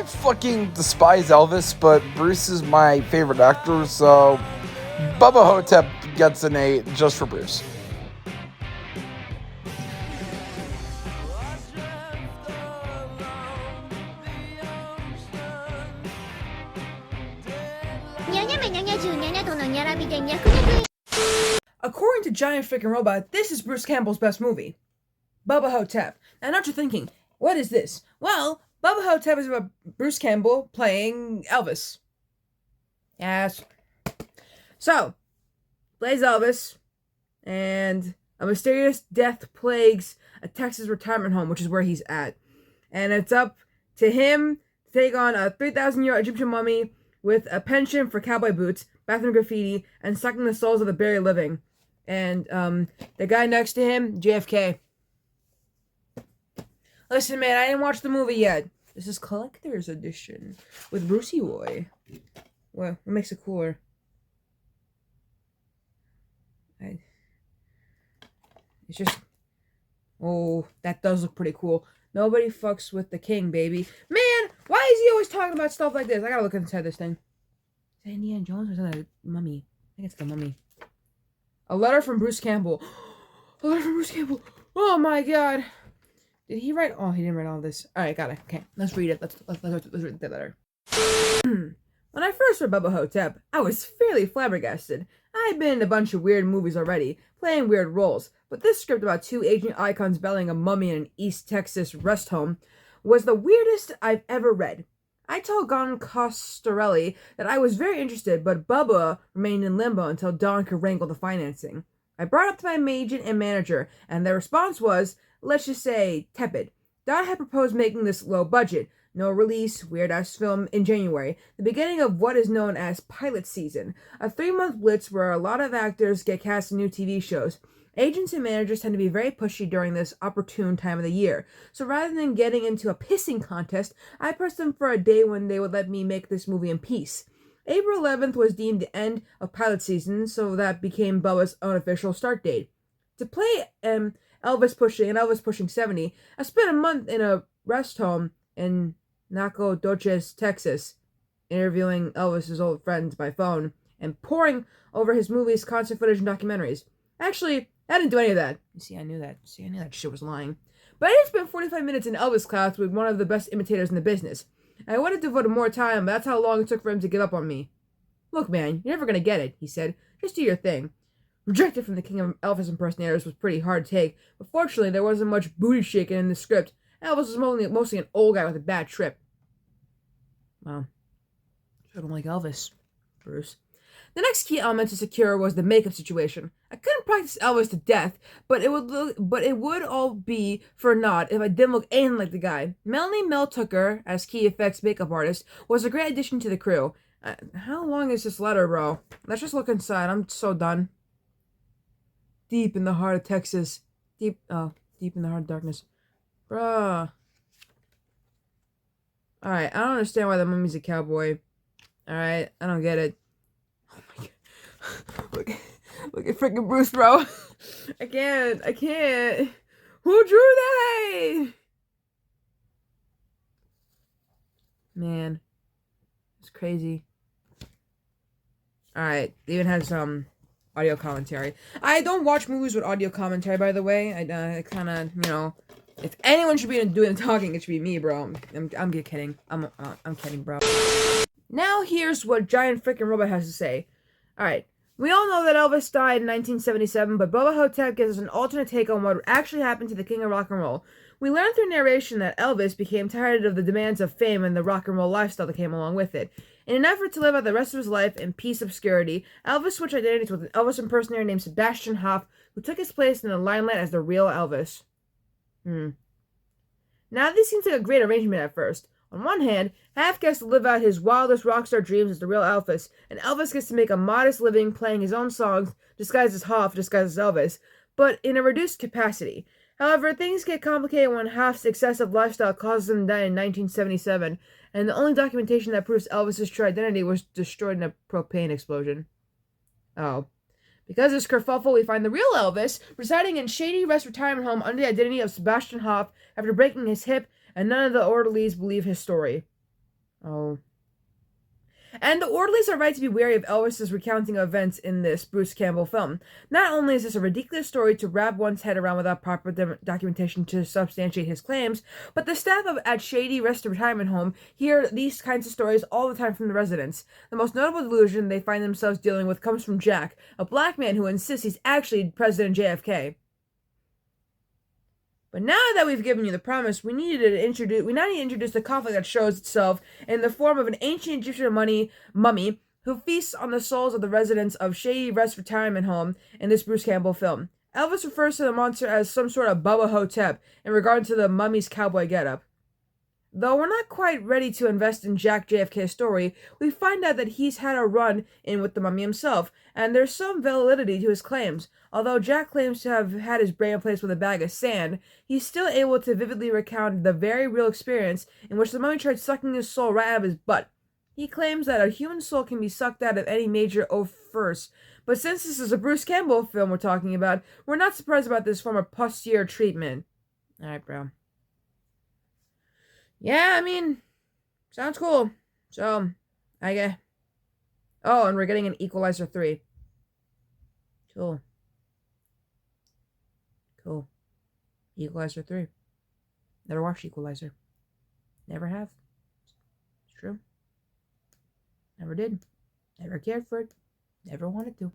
I fucking despise Elvis, but Bruce is my favorite actor, so Bubba Hotep gets an A just for Bruce. According to Giant Freaking Robot, this is Bruce Campbell's best movie, Bubba Hotep. Now, not you're thinking, what is this? Well, Bubba Hotep is about Bruce Campbell playing Elvis. Yes. So, plays Elvis, and a mysterious death plagues a Texas retirement home, which is where he's at. And it's up to him to take on a 3,000-year Egyptian mummy with a penchant for cowboy boots, bathroom graffiti, and sucking the souls of the buried living. And the guy next to him, JFK. Listen, man, I didn't watch the movie yet. This is collector's edition with Brucey Boy. Well, what makes it cooler? It's just... Oh, that does look pretty cool. Nobody fucks with the king, baby. Man, why is he always talking about stuff like this? I gotta look inside this thing. Is that Indiana Jones or is that a mummy? I think it's the mummy. A letter from Bruce Campbell. A letter from Bruce Campbell. Oh my god. Did he write? Oh, he didn't write all this. Alright, got it. Okay, let's read it. Let's read the letter. When I first read Bubba Hotep, I was fairly flabbergasted. I'd been in a bunch of weird movies already, playing weird roles, but this script about two aging icons battling a mummy in an East Texas rest home was the weirdest I've ever read. I told Don Costarelli that I was very interested, but Bubba remained in limbo until Don could wrangle the financing. I brought it up to my agent and manager, and their response was, let's just say, tepid. Don had proposed making this low budget, no release, weird-ass film in January, the beginning of what is known as pilot season, a 3-month blitz where a lot of actors get cast in new TV shows. Agents and managers tend to be very pushy during this opportune time of the year, so rather than getting into a pissing contest, I pressed them for a day when they would let me make this movie in peace. April 11th was deemed the end of pilot season, so that became Bubba's unofficial start date. To play Elvis pushing 70, I spent a month in a rest home in Nacogdoches, Texas, interviewing Elvis's old friends by phone and poring over his movies, concert footage, and documentaries. Actually, I didn't do any of that. You see, I knew that shit was lying. But I did spend 45 minutes in Elvis class with one of the best imitators in the business. I would have devoted more time, but that's how long it took for him to give up on me. Look, man, you're never gonna get it, he said. Just do your thing. Rejected from the king of Elvis impersonators was pretty hard to take, but fortunately there wasn't much booty shaking in the script. Elvis was mostly an old guy with a bad trip. Well, I don't like Elvis, Bruce. The next key element to secure was the makeup situation. I couldn't practice Elvis to death, but it would all be for naught if I didn't look anything like the guy. Melanie Mel Tucker, as key effects makeup artist, was a great addition to the crew. How long is this letter, bro? Let's just look inside. I'm so done. Deep in the heart of Texas. Deep in the heart of darkness. Bruh. Alright, I don't understand why the mummy's a cowboy. Alright, I don't get it. Oh my god. Look at freaking Bruce, bro. I can't. Who drew that? Man. It's crazy. Alright, they even has audio commentary. I don't watch movies with audio commentary, by the way. I kind of, if anyone should be doing the talking, it should be me, bro. I'm kidding. I'm kidding, bro. Now here's what Giant Freaking Robot has to say. Alright. We all know that Elvis died in 1977, but Bubba Hotep gives us an alternate take on what actually happened to the king of rock and roll. We learn through narration that Elvis became tired of the demands of fame and the rock and roll lifestyle that came along with it. In an effort to live out the rest of his life in peace obscurity, Elvis switched identities with an Elvis impersonator named Sebastian Hoff, who took his place in the limelight as the real Elvis. Now this seems like a great arrangement at first. On one hand, Hoff gets to live out his wildest rockstar dreams as the real Elvis, and Elvis gets to make a modest living playing his own songs, disguised as Hoff, disguised as Elvis, but in a reduced capacity. However, things get complicated when Hoff's excessive lifestyle causes him to die in 1977, and the only documentation that proves Elvis's true identity was destroyed in a propane explosion. Oh. Because of this kerfuffle, we find the real Elvis residing in shady West retirement home under the identity of Sebastian Hoff after breaking his hip, and none of the orderlies believe his story. Oh. And the orderlies are right to be wary of Elvis's recounting of events in this Bruce Campbell film. Not only is this a ridiculous story to wrap one's head around without proper documentation to substantiate his claims, but the staff at Shady Rest Retirement Home hear these kinds of stories all the time from the residents. The most notable delusion they find themselves dealing with comes from Jack, a black man who insists he's actually President JFK. But now that we've given you the premise, we now need to introduce the conflict that shows itself in the form of an ancient Egyptian mummy who feasts on the souls of the residents of Shady Rest Retirement Home in this Bruce Campbell film. Elvis refers to the monster as some sort of Bubba Hotep in regard to the mummy's cowboy getup. Though we're not quite ready to invest in Jack JFK's story, we find out that he's had a run-in with the mummy himself, and there's some validity to his claims. Although Jack claims to have had his brain replaced with a bag of sand, he's still able to vividly recount the very real experience in which the mummy tried sucking his soul right out of his butt. He claims that a human soul can be sucked out of any major first, but since this is a Bruce Campbell film we're talking about, we're not surprised about this form of posterior treatment. Alright, bro. Yeah, I mean, sounds cool. So, I get. Oh, and we're getting an Equalizer 3. Cool. Cool. Equalizer 3. Never watched Equalizer. Never have. It's true. Never did. Never cared for it. Never wanted to.